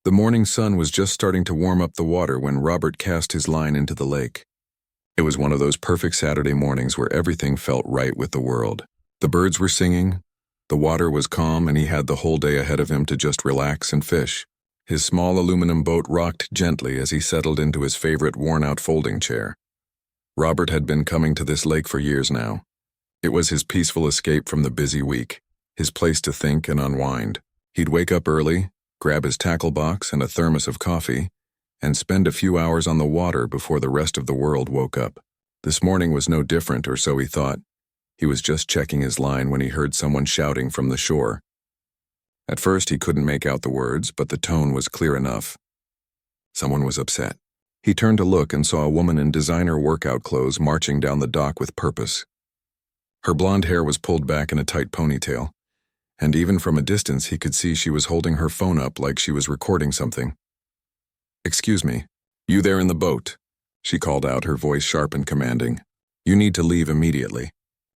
The morning sun was just starting to warm up the water when Robert cast his line into the lake. It was one of those perfect Saturday mornings where everything felt right with the world. The birds were singing, the water was calm, and he had the whole day ahead of him to just relax and fish. His small aluminum boat rocked gently as he settled into his favorite worn-out folding chair. Robert had been coming to this lake for years now. It was his peaceful escape from the busy week, his place to think and unwind. He'd wake up early, grab his tackle box and a thermos of coffee, and spend a few hours on the water before the rest of the world woke up. This morning was no different, or so he thought. He was just checking his line when he heard someone shouting from the shore. At first he couldn't make out the words, but the tone was clear enough. Someone was upset. He turned to look and saw a woman in designer workout clothes marching down the dock with purpose. Her blonde hair was pulled back in a tight ponytail, and even from a distance he could see she was holding her phone up like she was recording something. "Excuse me, you there in the boat?" she called out, her voice sharp and commanding. "You need to leave immediately.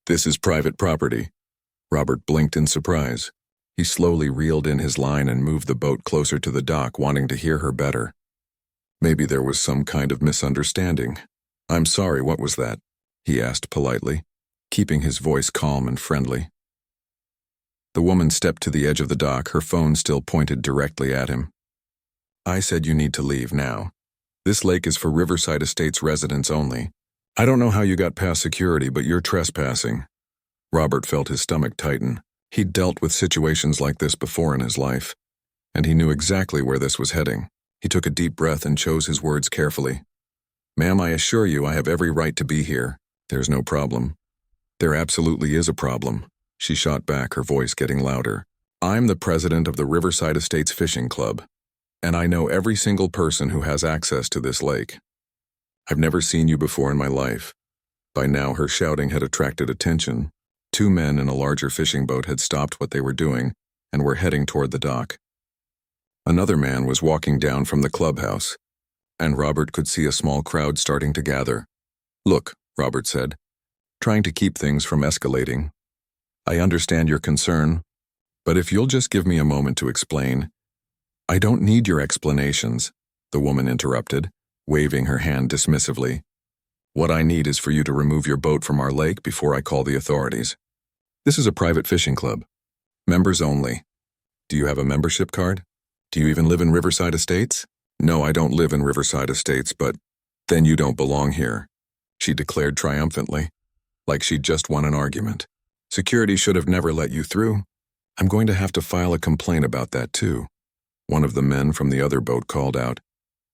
This is private property." Robert blinked in surprise. He slowly reeled in his line and moved the boat closer to the dock, wanting to hear her better. Maybe there was some kind of misunderstanding. "I'm sorry, what was that?" he asked politely, keeping his voice calm and friendly. The woman stepped to the edge of the dock, her phone still pointed directly at him. "I said you need to leave now. This lake is for Riverside Estates residents only. I don't know how you got past security, but you're trespassing." Robert felt his stomach tighten. He'd dealt with situations like this before in his life, and he knew exactly where this was heading. He took a deep breath and chose his words carefully. "Ma'am, I assure you I have every right to be here. There's no problem." "There absolutely is a problem," she shot back, her voice getting louder. "I'm the president of the Riverside Estates Fishing Club, and I know every single person who has access to this lake. I've never seen you before in my life." By now her shouting had attracted attention. Two men in a larger fishing boat had stopped what they were doing and were heading toward the dock. Another man was walking down from the clubhouse, and Robert could see a small crowd starting to gather. "Look," Robert said, trying to keep things from escalating. "I understand your concern, but if you'll just give me a moment to explain." "I don't need your explanations," the woman interrupted, waving her hand dismissively. "What I need is for you to remove your boat from our lake before I call the authorities. This is a private fishing club. Members only. Do you have a membership card? Do you even live in Riverside Estates?" "No, I don't live in Riverside Estates, but..." "Then you don't belong here," she declared triumphantly, like she'd just won an argument. "Security should have never let you through. I'm going to have to file a complaint about that too." One of the men from the other boat called out.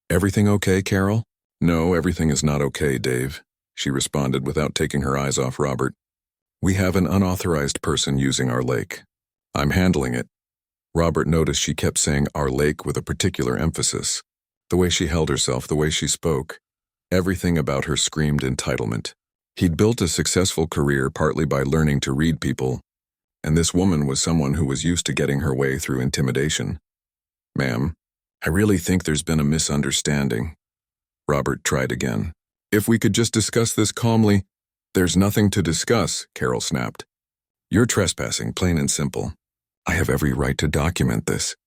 "Everything okay, Carol?" "No, everything is not okay, Dave," she responded without taking her eyes off Robert. "We have an unauthorized person using our lake. I'm handling it." Robert noticed she kept saying "our lake" with a particular emphasis. The way she held herself, the way she spoke. Everything about her screamed entitlement. He'd built a successful career partly by learning to read people, and this woman was someone who was used to getting her way through intimidation. "Ma'am, I really think there's been a misunderstanding." Robert tried again. "If we could just discuss this calmly." "There's nothing to discuss," Carol snapped. "You're trespassing, plain and simple. I have every right to document this."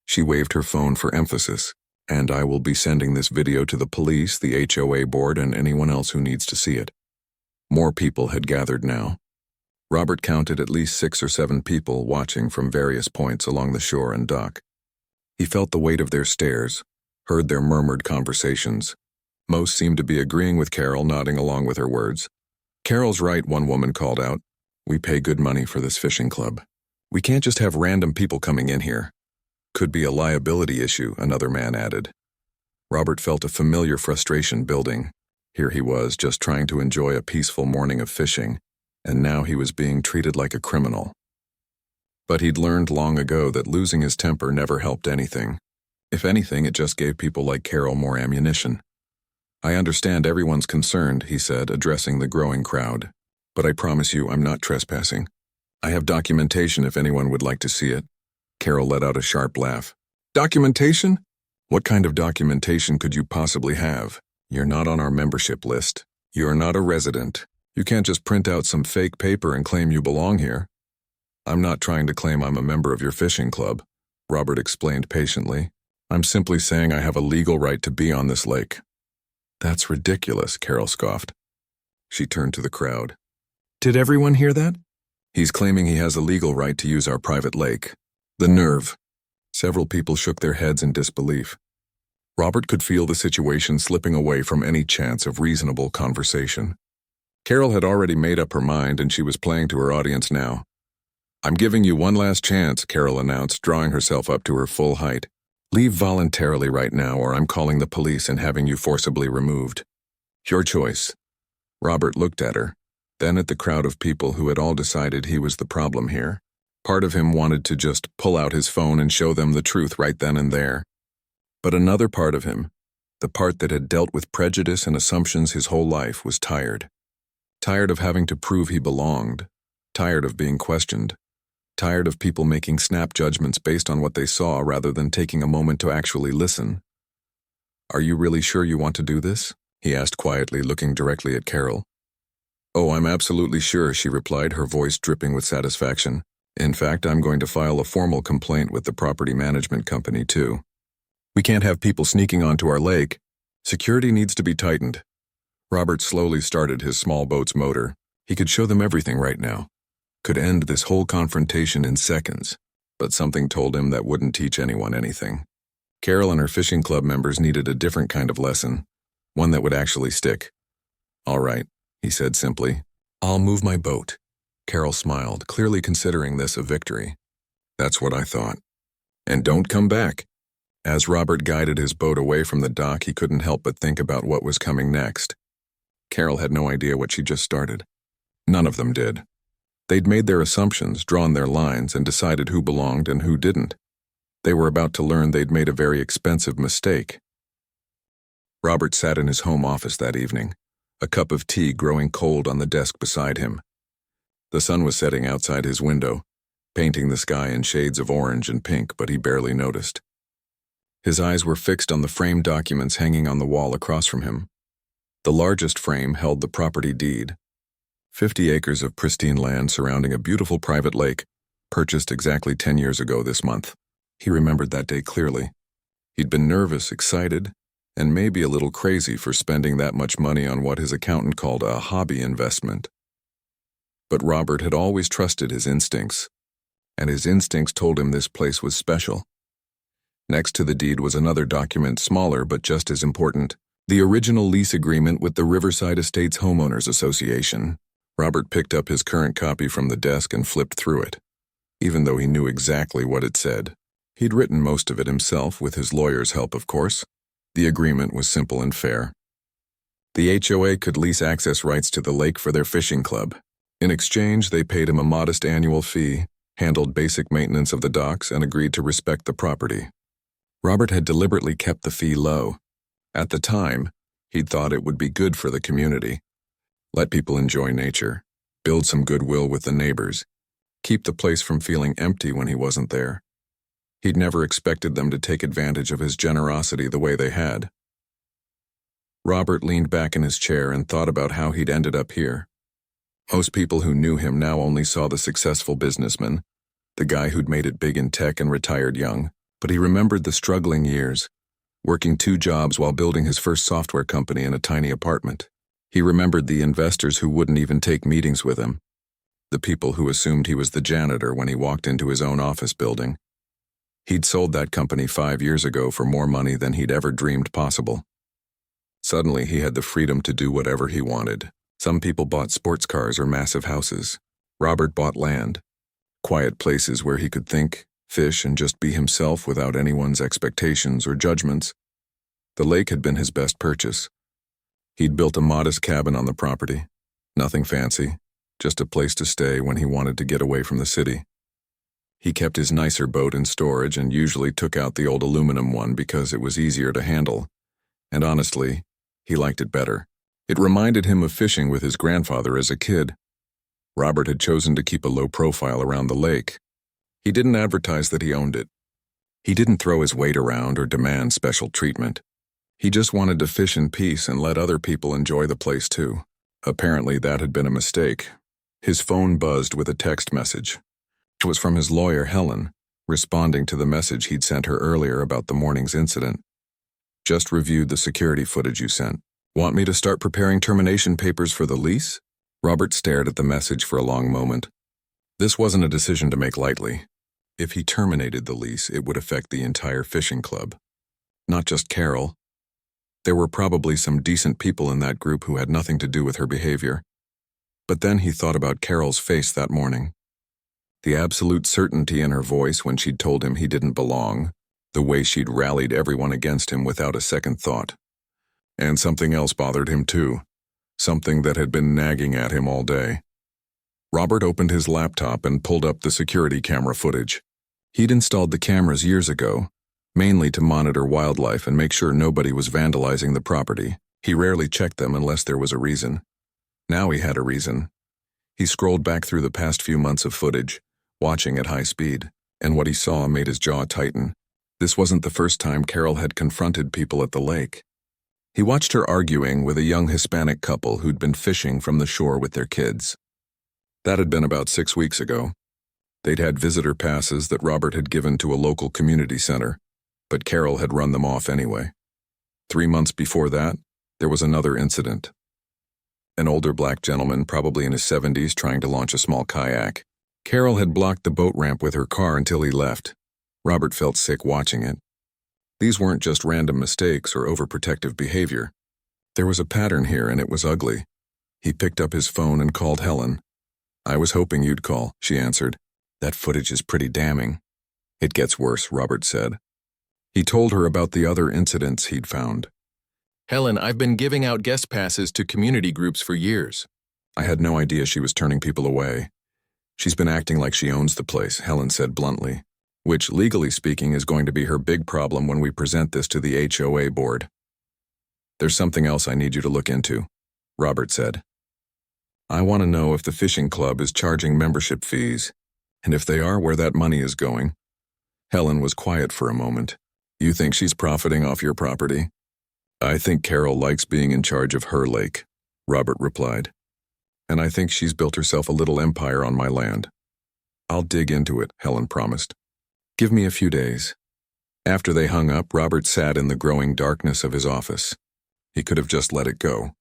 She waved her phone for emphasis. "And I will be sending this video to the police, the HOA board, and anyone else who needs to see it." More people had gathered now. Robert counted at least 6 or 7 people watching from various points along the shore and dock. He felt the weight of their stares, heard their murmured conversations. Most seemed to be agreeing with Carol, nodding along with her words. "Carol's right," one woman called out. "We pay good money for this fishing club. We can't just have random people coming in here." "Could be a liability issue," another man added. Robert felt a familiar frustration building. Here he was, just trying to enjoy a peaceful morning of fishing, and now he was being treated like a criminal. But he'd learned long ago that losing his temper never helped anything. If anything, it just gave people like Carol more ammunition. "I understand everyone's concerned," he said, addressing the growing crowd. "But I promise you I'm not trespassing. I have documentation if anyone would like to see it." Carol let out a sharp laugh. "Documentation? What kind of documentation could you possibly have? You're not on our membership list. You're not a resident. You can't just print out some fake paper and claim you belong here." "I'm not trying to claim I'm a member of your fishing club," Robert explained patiently. I'm simply saying I have a legal right to be on this lake." "That's ridiculous," Carol scoffed. She turned to the crowd. "Did everyone hear that? He's claiming he has a legal right to use our private lake. The nerve." Several people shook their heads in disbelief. Robert could feel the situation slipping away from any chance of reasonable conversation. Carol had already made up her mind, and she was playing to her audience now. "I'm giving you one last chance," Carol announced, drawing herself up to her full height. "Leave voluntarily right now, or I'm calling the police and having you forcibly removed. Your choice." Robert looked at her, then at the crowd of people who had all decided he was the problem here. Part of him wanted to just pull out his phone and show them the truth right then and there. But another part of him, the part that had dealt with prejudice and assumptions his whole life, was tired. Tired of having to prove he belonged. Tired of being questioned. Tired of people making snap judgments based on what they saw rather than taking a moment to actually listen. "Are you really sure you want to do this?" he asked quietly, looking directly at Carol. "Oh, I'm absolutely sure," she replied, her voice dripping with satisfaction. "In fact, I'm going to file a formal complaint with the property management company, too. We can't have people sneaking onto our lake. Security needs to be tightened." Robert slowly started his small boat's motor. He could show them everything right now. Could end this whole confrontation in seconds. But something told him that wouldn't teach anyone anything. Carol and her fishing club members needed a different kind of lesson. One that would actually stick. "All right," he said simply. "I'll move my boat." Carol smiled, clearly considering this a victory. "That's what I thought. And don't come back." As Robert guided his boat away from the dock, he couldn't help but think about what was coming next. Carol had no idea what she just started. None of them did. They'd made their assumptions, drawn their lines, and decided who belonged and who didn't. They were about to learn they'd made a very expensive mistake. Robert sat in his home office that evening, a cup of tea growing cold on the desk beside him. The sun was setting outside his window, painting the sky in shades of orange and pink, but he barely noticed. His eyes were fixed on the framed documents hanging on the wall across from him. The largest frame held the property deed. 50 acres of pristine land surrounding a beautiful private lake, purchased exactly 10 years ago this month. He remembered that day clearly. He'd been nervous, excited, and maybe a little crazy for spending that much money on what his accountant called a hobby investment. But Robert had always trusted his instincts, and his instincts told him this place was special. Next to the deed was another document, smaller but just as important, the original lease agreement with the Riverside Estates Homeowners Association. Robert picked up his current copy from the desk and flipped through it, even though he knew exactly what it said. He'd written most of it himself, with his lawyer's help, of course. The agreement was simple and fair. The HOA could lease access rights to the lake for their fishing club. In exchange, they paid him a modest annual fee, handled basic maintenance of the docks, and agreed to respect the property. Robert had deliberately kept the fee low. At the time, he'd thought it would be good for the community. Let people enjoy nature, build some goodwill with the neighbors, keep the place from feeling empty when he wasn't there. He'd never expected them to take advantage of his generosity the way they had. Robert leaned back in his chair and thought about how he'd ended up here. Most people who knew him now only saw the successful businessman, the guy who'd made it big in tech and retired young, but he remembered the struggling years, working 2 jobs while building his first software company in a tiny apartment. He remembered the investors who wouldn't even take meetings with him, the people who assumed he was the janitor when he walked into his own office building. He'd sold that company 5 years ago for more money than he'd ever dreamed possible. Suddenly, he had the freedom to do whatever he wanted. Some people bought sports cars or massive houses. Robert bought land, quiet places where he could think, fish, and just be himself without anyone's expectations or judgments. The lake had been his best purchase. He'd built a modest cabin on the property. Nothing fancy, just a place to stay when he wanted to get away from the city. He kept his nicer boat in storage and usually took out the old aluminum one because it was easier to handle. And honestly, he liked it better. It reminded him of fishing with his grandfather as a kid. Robert had chosen to keep a low profile around the lake. He didn't advertise that he owned it. He didn't throw his weight around or demand special treatment. He just wanted to fish in peace and let other people enjoy the place too. Apparently that had been a mistake. His phone buzzed with a text message. It was from his lawyer, Helen. responding to the message he'd sent her earlier about the morning's incident. Just reviewed the security footage you sent. Want me to start preparing termination papers for the lease? Robert stared at the message for a long moment. This wasn't a decision to make lightly. If he terminated the lease, it would affect the entire fishing club. Not just Carol. There were probably some decent people in that group who had nothing to do with her behavior. But then he thought about Carol's face that morning. The absolute certainty in her voice when she'd told him he didn't belong, the way she'd rallied everyone against him without a second thought. And something else bothered him too, something that had been nagging at him all day. Robert opened his laptop and pulled up the security camera footage. He'd installed the cameras years ago, mainly to monitor wildlife and make sure nobody was vandalizing the property. He rarely checked them unless there was a reason. Now he had a reason. He scrolled back through the past few months of footage, watching at high speed, and what he saw made his jaw tighten. This wasn't the first time Carol had confronted people at the lake. He watched her arguing with a young Hispanic couple who'd been fishing from the shore with their kids. That had been about 6 weeks ago. They'd had visitor passes that Robert had given to a local community center, but Carol had run them off anyway. 3 months before that, there was another incident. An older black gentleman, probably in his 70s, trying to launch a small kayak. Carol had blocked the boat ramp with her car until he left. Robert felt sick watching it. These weren't just random mistakes or overprotective behavior. There was a pattern here, and it was ugly. He picked up his phone and called Helen. "I was hoping you'd call," she answered. "That footage is pretty damning." "It gets worse," Robert said. He told her about the other incidents he'd found. "Helen, I've been giving out guest passes to community groups for years." I had no idea she was turning people away. "She's been acting like she owns the place," Helen said bluntly, which, legally speaking, is going to be her big problem when we present this to the HOA board. "There's something else I need you to look into," Robert said. "I want to know if the fishing club is charging membership fees, and if they are, where that money is going." Helen was quiet for a moment. "You think she's profiting off your property?" "I think Carol likes being in charge of her lake," Robert replied. "And I think she's built herself a little empire on my land." "I'll dig into it," Helen promised. "Give me a few days." After they hung up, Robert sat in the growing darkness of his office. He could have just let it go.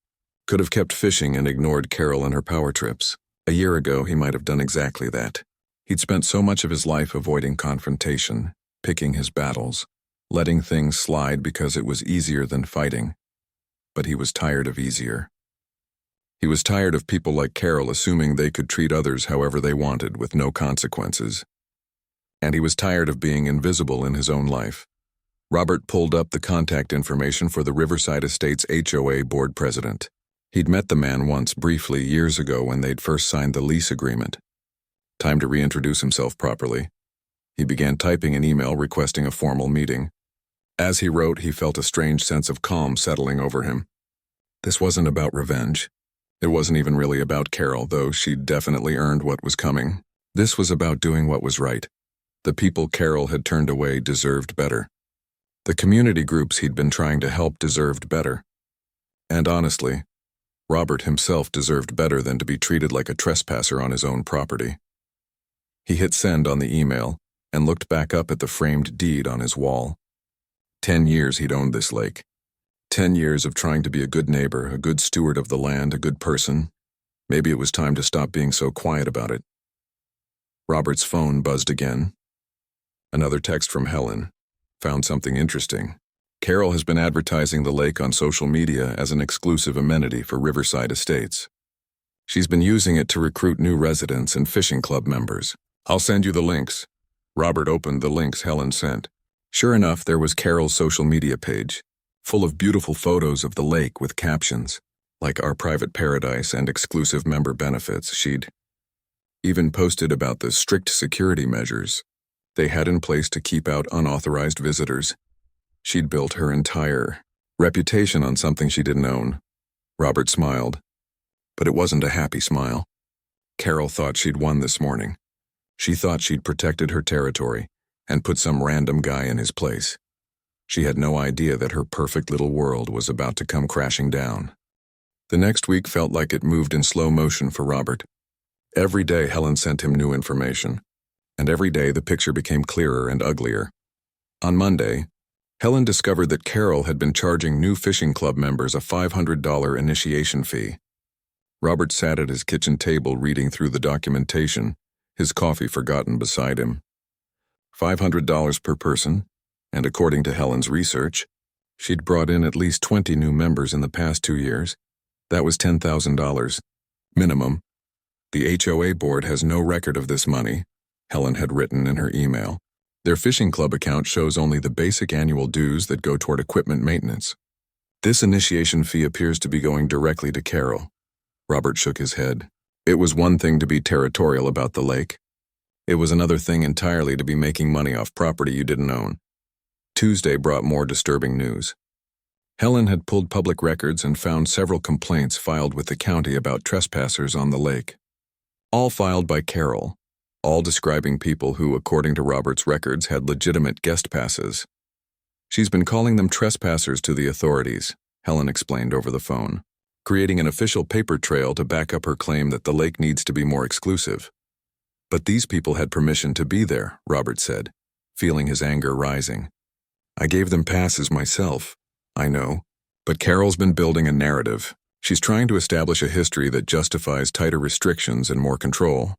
Could have kept fishing and ignored Carol and her power trips. A year ago, he might have done exactly that. He'd spent so much of his life avoiding confrontation, picking his battles, letting things slide because it was easier than fighting. But he was tired of easier. He was tired of people like Carol assuming they could treat others however they wanted with no consequences. And he was tired of being invisible in his own life. Robert pulled up the contact information for the Riverside Estates HOA board president. He'd met the man once briefly years ago when they'd first signed the lease agreement. Time to reintroduce himself properly. He began typing an email requesting a formal meeting. As he wrote, he felt a strange sense of calm settling over him. This wasn't about revenge. It wasn't even really about Carol, though she'd definitely earned what was coming. This was about doing what was right. The people Carol had turned away deserved better. The community groups he'd been trying to help deserved better. And honestly, Robert himself deserved better than to be treated like a trespasser on his own property. He hit send on the email and looked back up at the framed deed on his wall. 10 years he'd owned this lake. 10 years of trying to be a good neighbor, a good steward of the land, a good person. Maybe it was time to stop being so quiet about it. Robert's phone buzzed again. Another text from Helen. Found something interesting. Carol has been advertising the lake on social media as an exclusive amenity for Riverside Estates. She's been using it to recruit new residents and fishing club members. "I'll send you the links." Robert opened the links Helen sent. Sure enough, there was Carol's social media page, full of beautiful photos of the lake with captions, like "Our Private Paradise" and exclusive member benefits. She'd even posted about the strict security measures they had in place to keep out unauthorized visitors. She'd built her entire reputation on something she didn't own. Robert smiled, but it wasn't a happy smile. Carol thought she'd won this morning. She thought she'd protected her territory and put some random guy in his place. She had no idea that her perfect little world was about to come crashing down. The next week felt like it moved in slow motion for Robert. Every day Helen sent him new information. And every day the picture became clearer and uglier. On Monday, Helen discovered that Carol had been charging new fishing club members a $500 initiation fee. Robert sat at his kitchen table reading through the documentation, his coffee forgotten beside him. $500 per person, and according to Helen's research, she'd brought in at least 20 new members in the past 2 years. That was $10,000. Minimum. The HOA board has no record of this money, Helen had written in her email. Their fishing club account shows only the basic annual dues that go toward equipment maintenance. This initiation fee appears to be going directly to Carol. Robert shook his head. It was one thing to be territorial about the lake. It was another thing entirely to be making money off property you didn't own. Tuesday brought more disturbing news. Helen had pulled public records and found several complaints filed with the county about trespassers on the lake. All filed by Carol, all describing people who, according to Robert's records, had legitimate guest passes. She's been calling them trespassers to the authorities, Helen explained over the phone, creating an official paper trail to back up her claim that the lake needs to be more exclusive. But these people had permission to be there, Robert said, feeling his anger rising. I gave them passes myself. I know. But Carol's been building a narrative. She's trying to establish a history that justifies tighter restrictions and more control.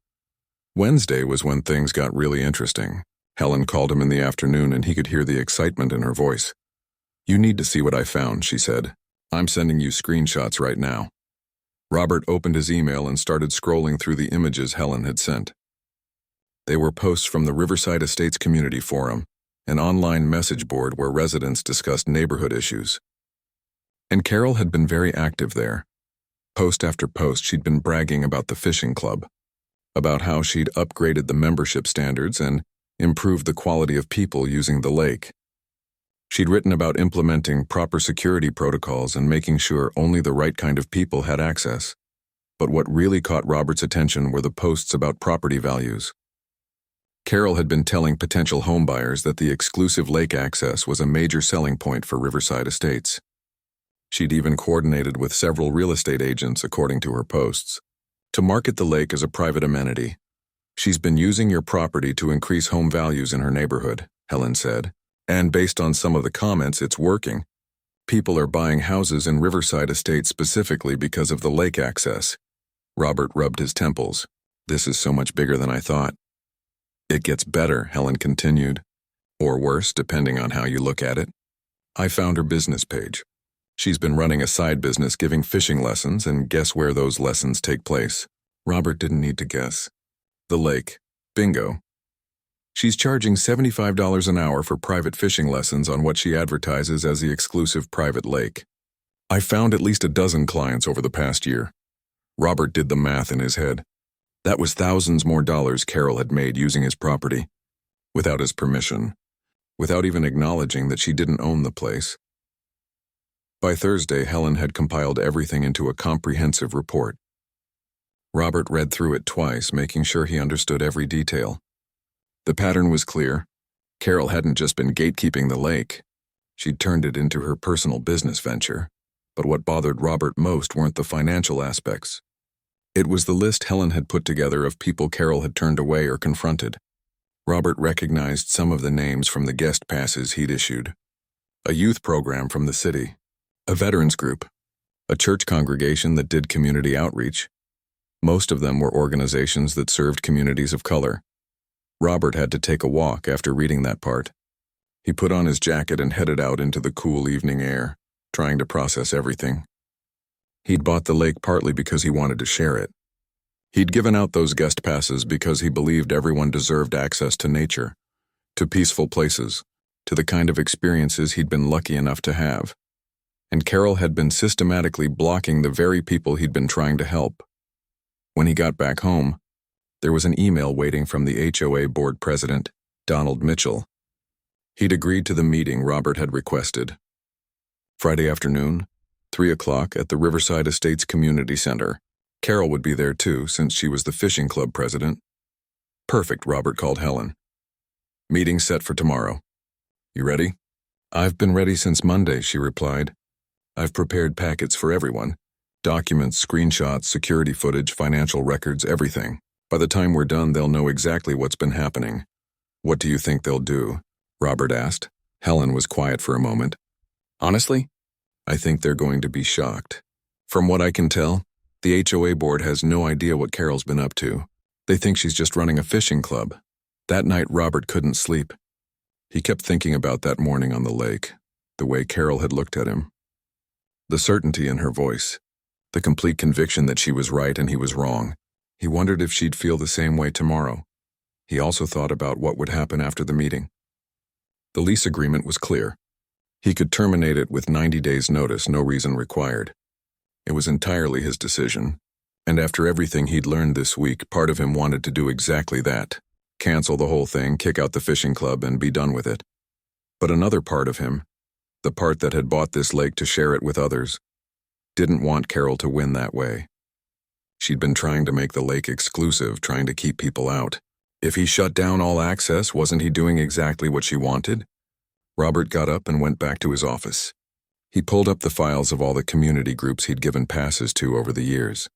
Wednesday was when things got really interesting. Helen called him in the afternoon and he could hear the excitement in her voice. You need to see what I found, she said. I'm sending you screenshots right now. Robert opened his email and started scrolling through the images Helen had sent. They were posts from the Riverside Estates Community Forum, an online message board where residents discussed neighborhood issues. And Carol had been very active there. Post after post, she'd been bragging about the fishing club, about how she'd upgraded the membership standards and improved the quality of people using the lake. She'd written about implementing proper security protocols and making sure only the right kind of people had access. But what really caught Robert's attention were the posts about property values. Carol had been telling potential homebuyers that the exclusive lake access was a major selling point for Riverside Estates. She'd even coordinated with several real estate agents, according to her posts, to market the lake as a private amenity. She's been using your property to increase home values in her neighborhood, Helen said. And based on some of the comments, it's working. People are buying houses in Riverside Estates specifically because of the lake access. Robert rubbed his temples. This is so much bigger than I thought. It gets better, Helen continued. Or worse, depending on how you look at it. I found her business page. She's been running a side business giving fishing lessons, and guess where those lessons take place? Robert didn't need to guess. The lake. Bingo. She's charging $75 an hour for private fishing lessons on what she advertises as the exclusive private lake. I found at least a dozen clients over the past year. Robert did the math in his head. That was thousands more dollars Carol had made using his property, without his permission, without even acknowledging that she didn't own the place. By Thursday, Helen had compiled everything into a comprehensive report. Robert read through it twice, making sure he understood every detail. The pattern was clear. Carol hadn't just been gatekeeping the lake. She'd turned it into her personal business venture. But what bothered Robert most weren't the financial aspects. It was the list Helen had put together of people Carol had turned away or confronted. Robert recognized some of the names from the guest passes he'd issued. A youth program from the city, a veterans group, a church congregation that did community outreach. Most of them were organizations that served communities of color. Robert had to take a walk after reading that part. He put on his jacket and headed out into the cool evening air, trying to process everything. He'd bought the lake partly because he wanted to share it. He'd given out those guest passes because he believed everyone deserved access to nature, to peaceful places, to the kind of experiences he'd been lucky enough to have. And Carol had been systematically blocking the very people he'd been trying to help. When he got back home, there was an email waiting from the HOA board president, Donald Mitchell. He'd agreed to the meeting Robert had requested. Friday afternoon, 3 o'clock at the Riverside Estates Community Center. Carol would be there too, since she was the fishing club president. Perfect, Robert called Helen. Meeting set for tomorrow. You ready? I've been ready since Monday, she replied. I've prepared packets for everyone. Documents, screenshots, security footage, financial records, everything. By the time we're done, they'll know exactly what's been happening. What do you think they'll do? Robert asked. Helen was quiet for a moment. Honestly, I think they're going to be shocked. From what I can tell, the HOA board has no idea what Carol's been up to. They think she's just running a fishing club. That night, Robert couldn't sleep. He kept thinking about that morning on the lake, the way Carol had looked at him. The certainty in her voice, the complete conviction that she was right and he was wrong. He wondered if she'd feel the same way tomorrow. He also thought about what would happen after the meeting. The lease agreement was clear. He could terminate it with 90 days' notice, no reason required. It was entirely his decision, and after everything he'd learned this week, part of him wanted to do exactly that. Cancel the whole thing, kick out the fishing club, and be done with it. But another part of him, the part that had bought this lake to share it with others, didn't want Carol to win that way. She'd been trying to make the lake exclusive, trying to keep people out. If he shut down all access, wasn't he doing exactly what she wanted? Robert got up and went back to his office. He pulled up the files of all the community groups he'd given passes to over the years.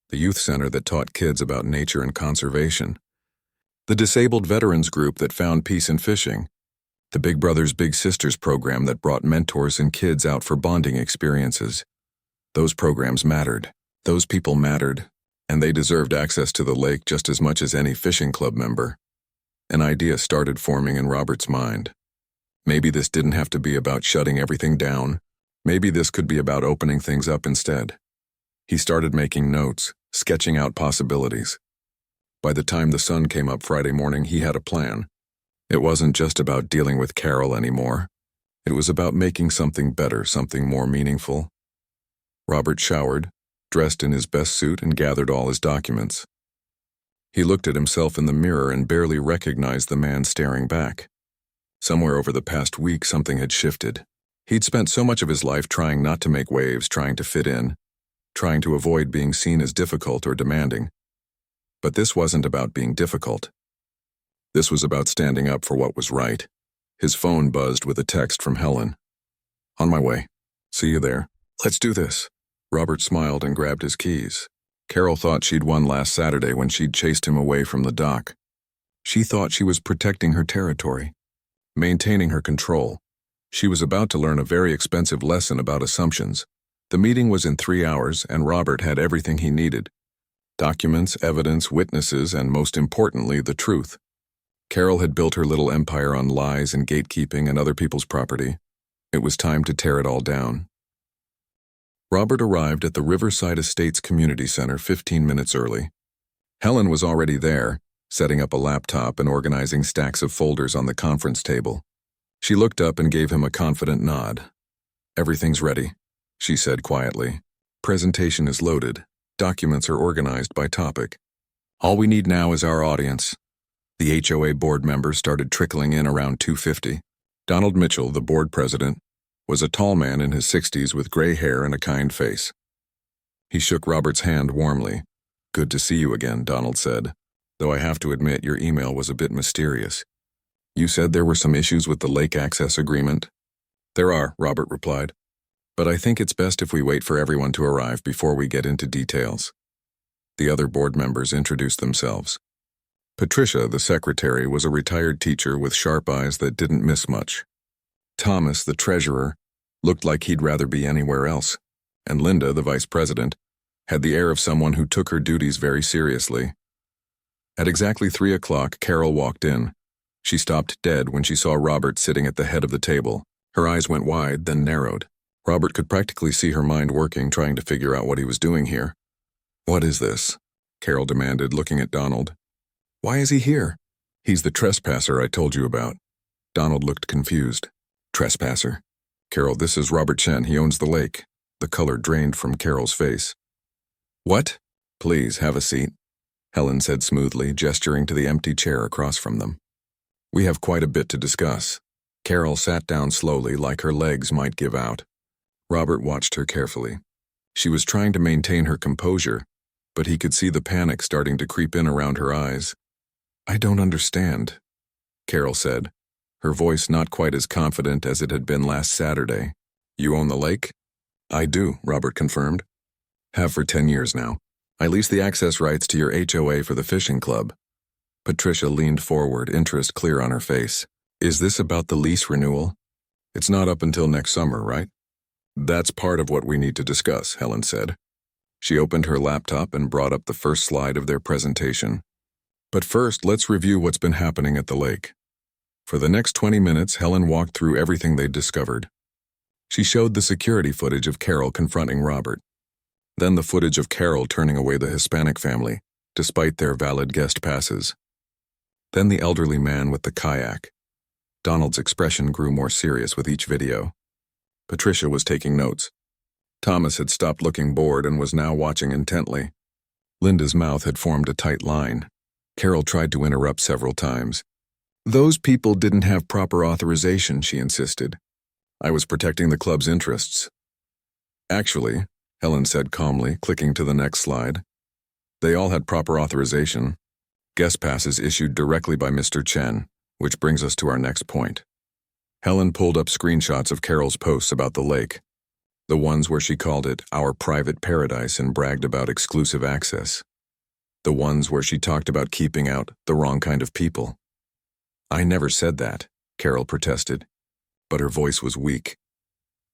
The youth center that taught kids about nature and conservation. The disabled veterans group that found peace in fishing. The Big Brothers Big Sisters program that brought mentors and kids out for bonding experiences. Those programs mattered. Those people mattered, and they deserved access to the lake just as much as any fishing club member. An idea started forming in Robert's mind. Maybe this didn't have to be about shutting everything down. Maybe this could be about opening things up instead. He started making notes, sketching out possibilities. By the time the sun came up Friday morning, he had a plan. It wasn't just about dealing with Carol anymore. It was about making something better, something more meaningful. Robert showered, dressed in his best suit, and gathered all his documents. He looked at himself in the mirror and barely recognized the man staring back. Somewhere over the past week, something had shifted. He'd spent so much of his life trying not to make waves, trying to fit in, trying to avoid being seen as difficult or demanding. But this wasn't about being difficult. This was about standing up for what was right. His phone buzzed with a text from Helen. On my way. See you there. Let's do this. Robert smiled and grabbed his keys. Carol thought she'd won last Saturday when she'd chased him away from the dock. She thought she was protecting her territory, maintaining her control. She was about to learn a very expensive lesson about assumptions. The meeting was in 3 hours, and Robert had everything he needed. Documents, evidence, witnesses, and most importantly, the truth. Carol had built her little empire on lies and gatekeeping and other people's property. It was time to tear it all down. Robert arrived at the Riverside Estates Community Center 15 minutes early. Helen was already there, setting up a laptop and organizing stacks of folders on the conference table. She looked up and gave him a confident nod. Everything's ready, she said quietly. Presentation is loaded. Documents are organized by topic. All we need now is our audience. The HOA board members started trickling in around 2:50. Donald Mitchell, the board president, was a tall man in his 60s with gray hair and a kind face. He shook Robert's hand warmly. Good to see you again, Donald said, though I have to admit your email was a bit mysterious. You said there were some issues with the lake access agreement? There are, Robert replied. But I think it's best if we wait for everyone to arrive before we get into details. The other board members introduced themselves. Patricia, the secretary, was a retired teacher with sharp eyes that didn't miss much. Thomas, the treasurer, looked like he'd rather be anywhere else, and Linda, the vice president, had the air of someone who took her duties very seriously. At exactly 3 o'clock, Carol walked in. She stopped dead when she saw Robert sitting at the head of the table. Her eyes went wide, then narrowed. Robert could practically see her mind working, trying to figure out what he was doing here. What is this? Carol demanded, looking at Donald. Why is he here? He's the trespasser I told you about. Donald looked confused. Trespasser? Carol, this is Robert Chen. He owns the lake. The color drained from Carol's face. What? Please, have a seat, Helen said smoothly, gesturing to the empty chair across from them. We have quite a bit to discuss. Carol sat down slowly, like her legs might give out. Robert watched her carefully. She was trying to maintain her composure, but he could see the panic starting to creep in around her eyes. I don't understand, Carol said, her voice not quite as confident as it had been last Saturday. You own the lake? I do, Robert confirmed. Have for 10 years now. I lease the access rights to your HOA for the fishing club. Patricia leaned forward, interest clear on her face. Is this about the lease renewal? It's not up until next summer, right? That's part of what we need to discuss, Helen said. She opened her laptop and brought up the first slide of their presentation. But first, let's review what's been happening at the lake. For the next 20 minutes, Helen walked through everything they'd discovered. She showed the security footage of Carol confronting Robert. Then the footage of Carol turning away the Hispanic family, despite their valid guest passes. Then the elderly man with the kayak. Donald's expression grew more serious with each video. Patricia was taking notes. Thomas had stopped looking bored and was now watching intently. Linda's mouth had formed a tight line. Carol tried to interrupt several times. Those people didn't have proper authorization, she insisted. I was protecting the club's interests. Actually, Helen said calmly, clicking to the next slide. They all had proper authorization. Guest passes issued directly by Mr. Chen, which brings us to our next point. Helen pulled up screenshots of Carol's posts about the lake, the ones where she called it our private paradise and bragged about exclusive access, the ones where she talked about keeping out the wrong kind of people. I never said that, Carol protested, but her voice was weak.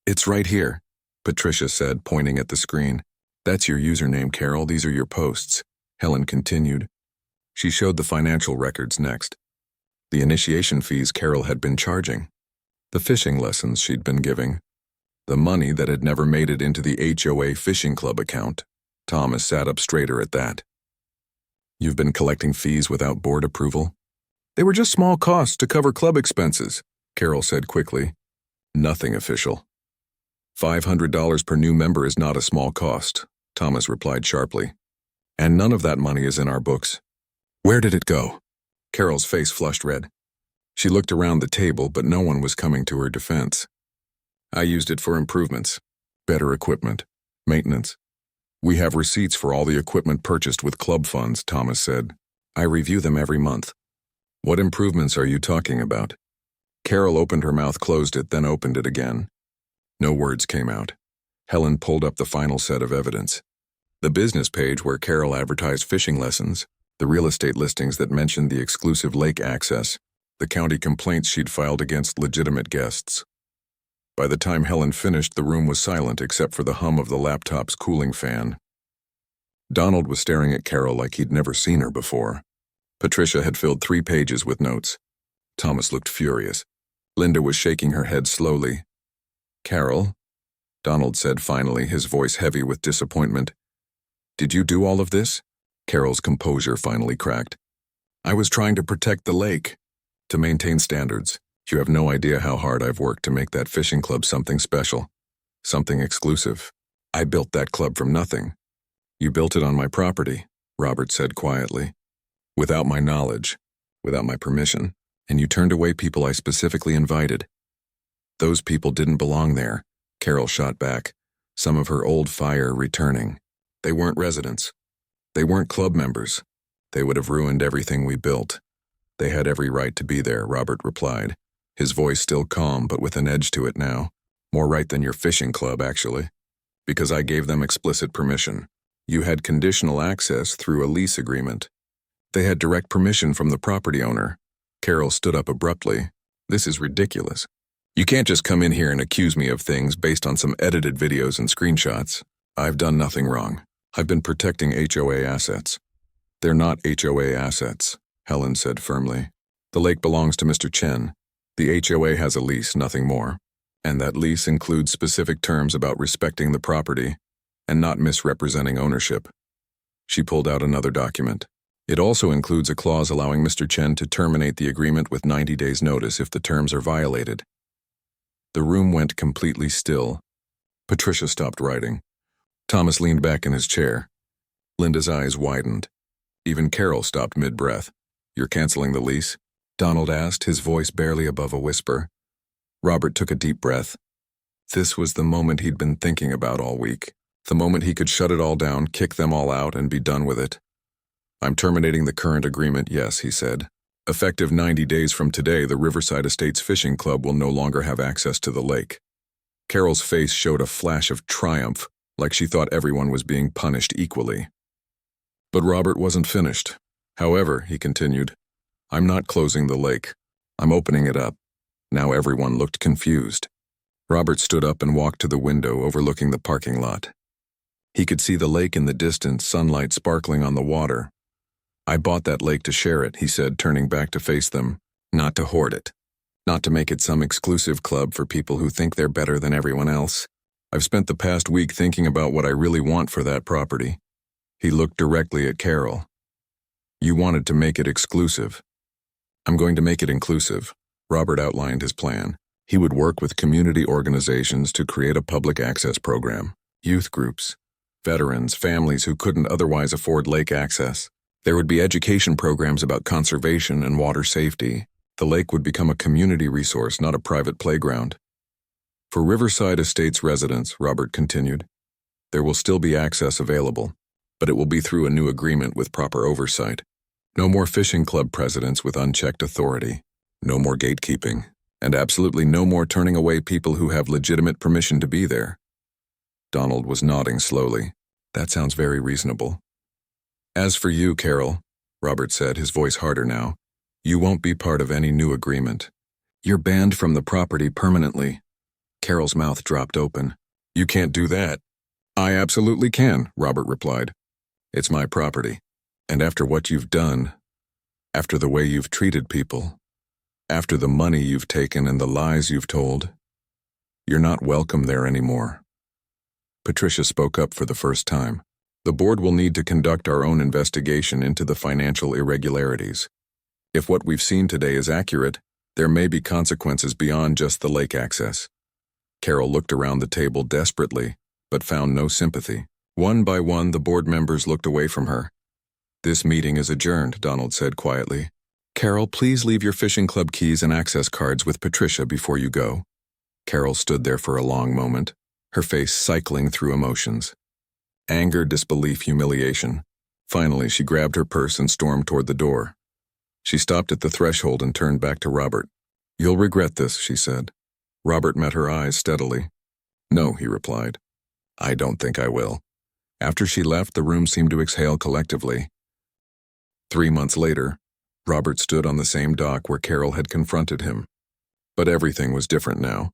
It's right here, Patricia said, pointing at the screen. That's your username, Carol. These are your posts, Helen continued. She showed the financial records next. The initiation fees Carol had been charging, the fishing lessons she'd been giving, the money that had never made it into the HOA fishing club account. Thomas sat up straighter at that. You've been collecting fees without board approval? They were just small costs to cover club expenses, Carol said quickly. Nothing official. $500 per new member is not a small cost, Thomas replied sharply. And none of that money is in our books. Where did it go? Carol's face flushed red. She looked around the table, but no one was coming to her defense. I used it for improvements, better equipment, maintenance. We have receipts for all the equipment purchased with club funds, Thomas said. I review them every month. What improvements are you talking about? Carol opened her mouth, closed it, then opened it again. No words came out. Helen pulled up the final set of evidence. The business page where Carol advertised fishing lessons, the real estate listings that mentioned the exclusive lake access, the county complaints she'd filed against legitimate guests. By the time Helen finished, the room was silent except for the hum of the laptop's cooling fan. Donald was staring at Carol like he'd never seen her before. Patricia had filled 3 pages with notes. Thomas looked furious. Linda was shaking her head slowly. Carol, Donald said finally, his voice heavy with disappointment. Did you do all of this? Carol's composure finally cracked. I was trying to protect the lake, to maintain standards. You have no idea how hard I've worked to make that fishing club something special, something exclusive. I built that club from nothing. You built it on my property, Robert said quietly. Without my knowledge, without my permission, and you turned away people I specifically invited. Those people didn't belong there, Carol shot back, some of her old fire returning. They weren't residents. They weren't club members. They would have ruined everything we built. They had every right to be there, Robert replied, his voice still calm but with an edge to it now. More right than your fishing club, actually. Because I gave them explicit permission. You had conditional access through a lease agreement. They had direct permission from the property owner. Carol stood up abruptly. This is ridiculous. You can't just come in here and accuse me of things based on some edited videos and screenshots. I've done nothing wrong. I've been protecting HOA assets. They're not HOA assets, Helen said firmly. The lake belongs to Mr. Chen. The HOA has a lease, nothing more. And that lease includes specific terms about respecting the property and not misrepresenting ownership. She pulled out another document. It also includes a clause allowing Mr. Chen to terminate the agreement with 90 days' notice if the terms are violated. The room went completely still. Patricia stopped writing. Thomas leaned back in his chair. Linda's eyes widened. Even Carol stopped mid-breath. You're canceling the lease? Donald asked, his voice barely above a whisper. Robert took a deep breath. This was the moment he'd been thinking about all week. The moment he could shut it all down, kick them all out, and be done with it. I'm terminating the current agreement, yes, he said. Effective 90 days from today, the Riverside Estates Fishing Club will no longer have access to the lake. Carol's face showed a flash of triumph, like she thought everyone was being punished equally. But Robert wasn't finished. However, he continued, I'm not closing the lake. I'm opening it up. Now everyone looked confused. Robert stood up and walked to the window overlooking the parking lot. He could see the lake in the distance, sunlight sparkling on the water. I bought that lake to share it, he said, turning back to face them, not to hoard it. Not to make it some exclusive club for people who think they're better than everyone else. I've spent the past week thinking about what I really want for that property. He looked directly at Carol. You wanted to make it exclusive. I'm going to make it inclusive. Robert outlined his plan. He would work with community organizations to create a public access program, youth groups, veterans, families who couldn't otherwise afford lake access. There would be education programs about conservation and water safety. The lake would become a community resource, not a private playground. For Riverside Estates residents, Robert continued, there will still be access available, but it will be through a new agreement with proper oversight. No more fishing club presidents with unchecked authority. No more gatekeeping. And absolutely no more turning away people who have legitimate permission to be there. Donald was nodding slowly. That sounds very reasonable. As for you, Carol, Robert said, his voice harder now, you won't be part of any new agreement. You're banned from the property permanently. Carol's mouth dropped open. You can't do that. I absolutely can, Robert replied. It's my property. And after what you've done, after the way you've treated people, after the money you've taken and the lies you've told, you're not welcome there anymore. Patricia spoke up for the first time. The board will need to conduct our own investigation into the financial irregularities. If what we've seen today is accurate, there may be consequences beyond just the lake access. Carol looked around the table desperately, but found no sympathy. One by one, the board members looked away from her. This meeting is adjourned, Donald said quietly. Carol, please leave your fishing club keys and access cards with Patricia before you go. Carol stood there for a long moment, her face cycling through emotions. Anger, disbelief, humiliation. Finally, she grabbed her purse and stormed toward the door. She stopped at the threshold and turned back to Robert. You'll regret this, she said. Robert met her eyes steadily. No, he replied. I don't think I will. After she left, the room seemed to exhale collectively. 3 months later, Robert stood on the same dock where Carol had confronted him. But everything was different now.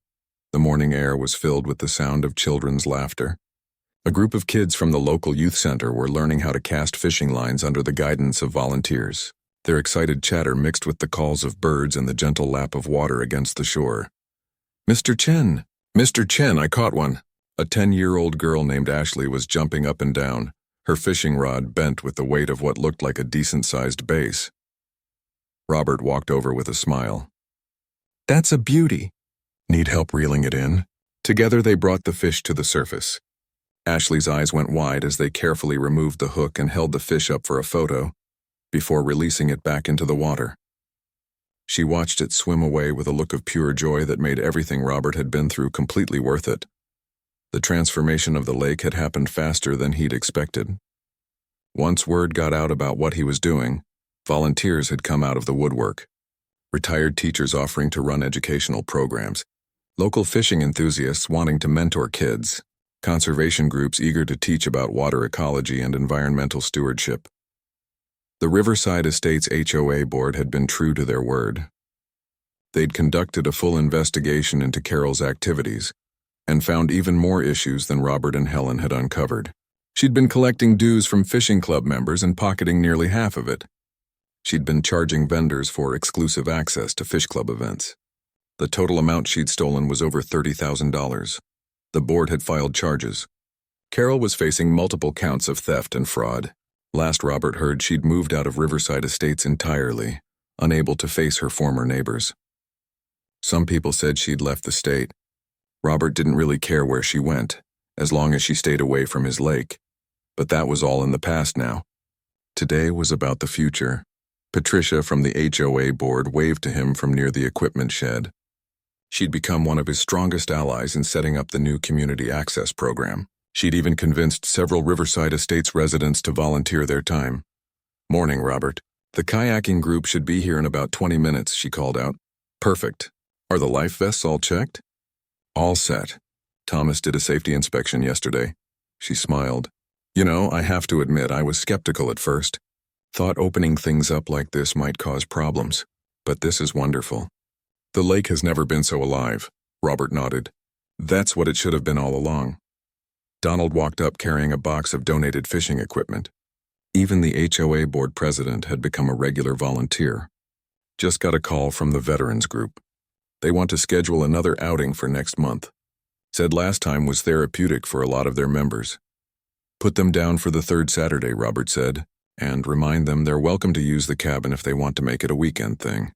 The morning air was filled with the sound of children's laughter. A group of kids from the local youth center were learning how to cast fishing lines under the guidance of volunteers. Their excited chatter mixed with the calls of birds and the gentle lap of water against the shore. Mr. Chen! Mr. Chen, I caught one! A 10-year-old girl named Ashley was jumping up and down, her fishing rod bent with the weight of what looked like a decent-sized base. Robert walked over with a smile. That's a beauty. Need help reeling it in? Together they brought the fish to the surface. Ashley's eyes went wide as they carefully removed the hook and held the fish up for a photo, before releasing it back into the water. She watched it swim away with a look of pure joy that made everything Robert had been through completely worth it. The transformation of the lake had happened faster than he'd expected. Once word got out about what he was doing, volunteers had come out of the woodwork. Retired teachers offering to run educational programs, local fishing enthusiasts wanting to mentor kids, conservation groups eager to teach about water ecology and environmental stewardship. The Riverside Estates HOA board had been true to their word. They'd conducted a full investigation into Carol's activities and found even more issues than Robert and Helen had uncovered. She'd been collecting dues from fishing club members and pocketing nearly half of it. She'd been charging vendors for exclusive access to fish club events. The total amount she'd stolen was over $30,000. The board had filed charges. Carol was facing multiple counts of theft and fraud. Last Robert heard, she'd moved out of Riverside Estates entirely, unable to face her former neighbors. Some people said she'd left the state. Robert didn't really care where she went, as long as she stayed away from his lake. But that was all in the past now. Today was about the future. Patricia from the HOA board waved to him from near the equipment shed. She'd become one of his strongest allies in setting up the new community access program. She'd even convinced several Riverside Estates residents to volunteer their time. Morning, Robert. The kayaking group should be here in about 20 minutes, she called out. Perfect. Are the life vests all checked? All set. Thomas did a safety inspection yesterday. She smiled. You know, I have to admit I was skeptical at first. Thought opening things up like this might cause problems. But this is wonderful. The lake has never been so alive, Robert nodded. That's what it should have been all along. Donald walked up carrying a box of donated fishing equipment. Even the HOA board president had become a regular volunteer. Just got a call from the veterans group. They want to schedule another outing for next month. Said last time was therapeutic for a lot of their members. Put them down for the third Saturday, Robert said, and remind them they're welcome to use the cabin if they want to make it a weekend thing.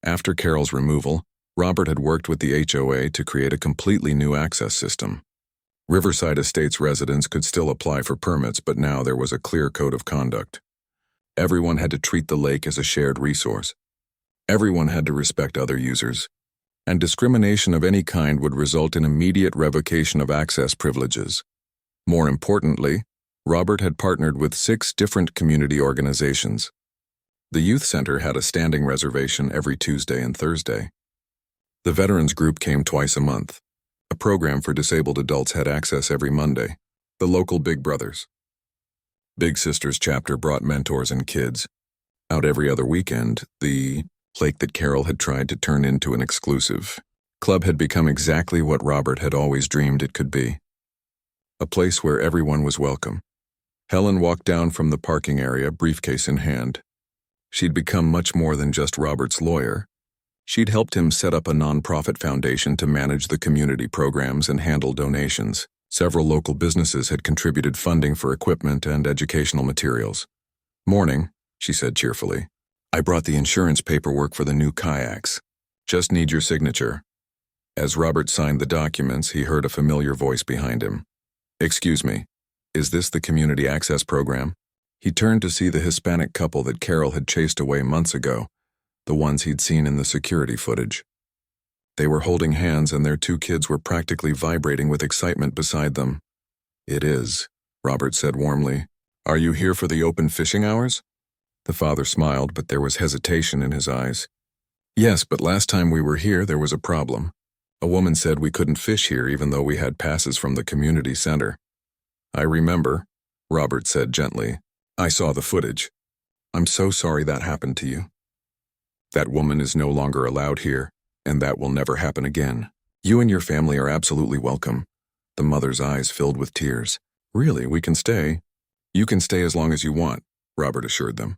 After Carol's removal, Robert had worked with the HOA to create a completely new access system. Riverside Estates residents could still apply for permits, but now there was a clear code of conduct. Everyone had to treat the lake as a shared resource. Everyone had to respect other users, and discrimination of any kind would result in immediate revocation of access privileges. More importantly, Robert had partnered with 6 different community organizations. The youth center had a standing reservation every Tuesday and Thursday. The veterans group came twice a month. A program for disabled adults had access every Monday. The local Big Brothers. Big Sisters chapter brought mentors and kids. Out every other weekend, the lake that Carol had tried to turn into an exclusive club had become exactly what Robert had always dreamed it could be. A place where everyone was welcome. Helen walked down from the parking area, briefcase in hand. She'd become much more than just Robert's lawyer. She'd helped him set up a nonprofit foundation to manage the community programs and handle donations. Several local businesses had contributed funding for equipment and educational materials. "Morning," she said cheerfully. "I brought the insurance paperwork for the new kayaks. Just need your signature." As Robert signed the documents, he heard a familiar voice behind him. "Excuse me, is this the community access program?" He turned to see the Hispanic couple that Carol had chased away months ago, the ones he'd seen in the security footage. They were holding hands and their 2 kids were practically vibrating with excitement beside them. "It is," Robert said warmly. "Are you here for the open fishing hours?" The father smiled, but there was hesitation in his eyes. "Yes, but last time we were here there was a problem. A woman said we couldn't fish here even though we had passes from the community center." "I remember," Robert said gently. "I saw the footage. I'm so sorry that happened to you. That woman is no longer allowed here, and that will never happen again. You and your family are absolutely welcome." The mother's eyes filled with tears. "Really, we can stay?" "You can stay as long as you want," Robert assured them.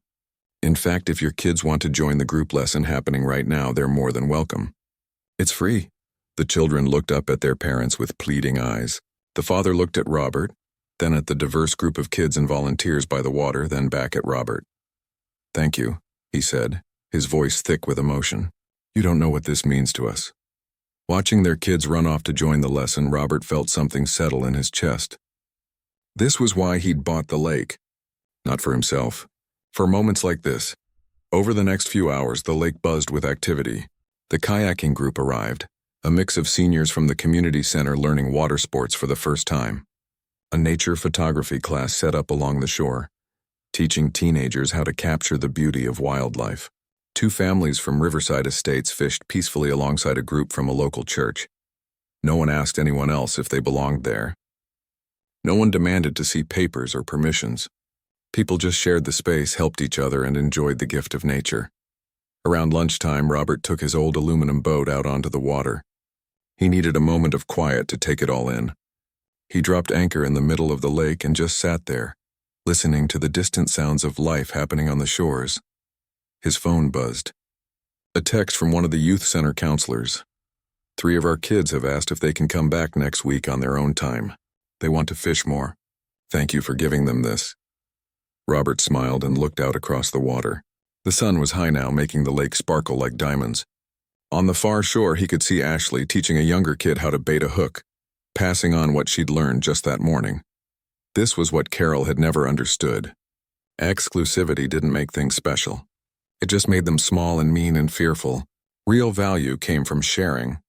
"In fact, if your kids want to join the group lesson happening right now, they're more than welcome. It's free." The children looked up at their parents with pleading eyes. The father looked at Robert, then at the diverse group of kids and volunteers by the water, then back at Robert. "Thank you," he said, his voice thick with emotion. "You don't know what this means to us." Watching their kids run off to join the lesson, Robert felt something settle in his chest. This was why he'd bought the lake. Not for himself. For moments like this. Over the next few hours, the lake buzzed with activity. The kayaking group arrived, a mix of seniors from the community center learning water sports for the first time. A nature photography class set up along the shore, teaching teenagers how to capture the beauty of wildlife. 2 families from Riverside Estates fished peacefully alongside a group from a local church. No one asked anyone else if they belonged there. No one demanded to see papers or permissions. People just shared the space, helped each other, and enjoyed the gift of nature. Around lunchtime, Robert took his old aluminum boat out onto the water. He needed a moment of quiet to take it all in. He dropped anchor in the middle of the lake and just sat there, listening to the distant sounds of life happening on the shores. His phone buzzed. A text from one of the youth center counselors. 3 of our kids have asked if they can come back next week on their own time. They want to fish more. Thank you for giving them this. Robert smiled and looked out across the water. The sun was high now, making the lake sparkle like diamonds. On the far shore, he could see Ashley teaching a younger kid how to bait a hook, passing on what she'd learned just that morning. This was what Carol had never understood. Exclusivity didn't make things special. It just made them small and mean and fearful. Real value came from sharing,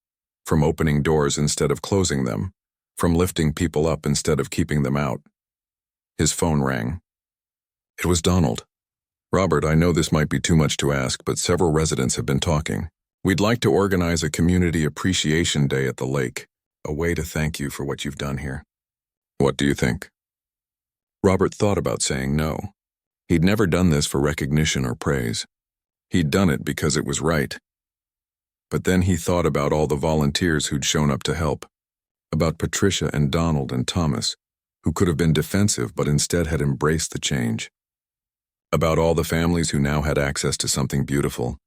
from opening doors instead of closing them, from lifting people up instead of keeping them out. His phone rang. It was Donald. "Robert, I know this might be too much to ask, but several residents have been talking. We'd like to organize a community appreciation day at the lake, a way to thank you for what you've done here. What do you think?" Robert thought about saying no. He'd never done this for recognition or praise. He'd done it because it was right. But then he thought about all the volunteers who'd shown up to help, about Patricia and Donald and Thomas, who could have been defensive but instead had embraced the change, about all the families who now had access to something beautiful.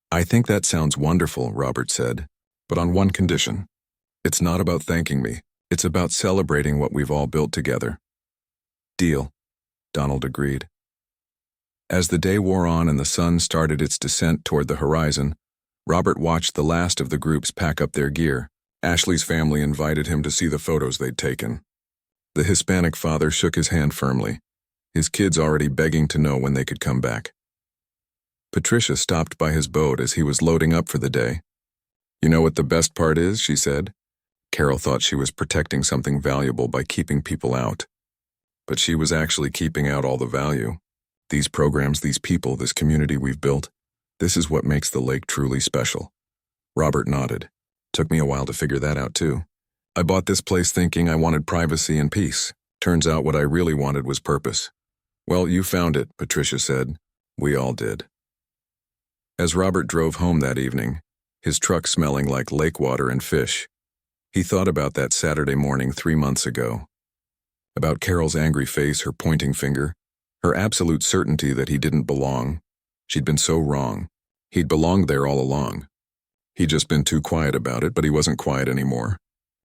"I think that sounds wonderful," Robert said, "but on one condition. It's not about thanking me. It's about celebrating what we've all built together." "Deal," Donald agreed. As the day wore on and the sun started its descent toward the horizon, Robert watched the last of the groups pack up their gear. Ashley's family invited him to see the photos they'd taken. The Hispanic father shook his hand firmly, his kids already begging to know when they could come back. Patricia stopped by his boat as he was loading up for the day. "You know what the best part is?" she said. Carol thought she was protecting something valuable by keeping people out. But she was actually keeping out all the value. These programs, these people, this community we've built, this is what makes the lake truly special. Robert nodded. "Took me a while to figure that out too. I bought this place thinking I wanted privacy and peace. Turns out what I really wanted was purpose." "Well, you found it," Patricia said. "We all did." As Robert drove home that evening, his truck smelling like lake water and fish, he thought about that Saturday morning 3 months ago. About Carol's angry face, her pointing finger, her absolute certainty that he didn't belong. She'd been so wrong. He'd belonged there all along. He'd just been too quiet about it, but he wasn't quiet anymore.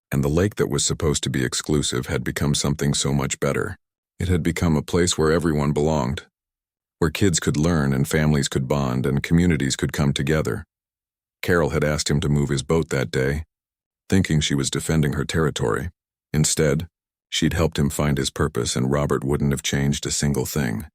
And the lake that was supposed to be exclusive had become something so much better. It had become a place where everyone belonged, where kids could learn and families could bond and communities could come together. Carol had asked him to move his boat that day, thinking she was defending her territory. Instead, she'd helped him find his purpose, and Robert wouldn't have changed a single thing.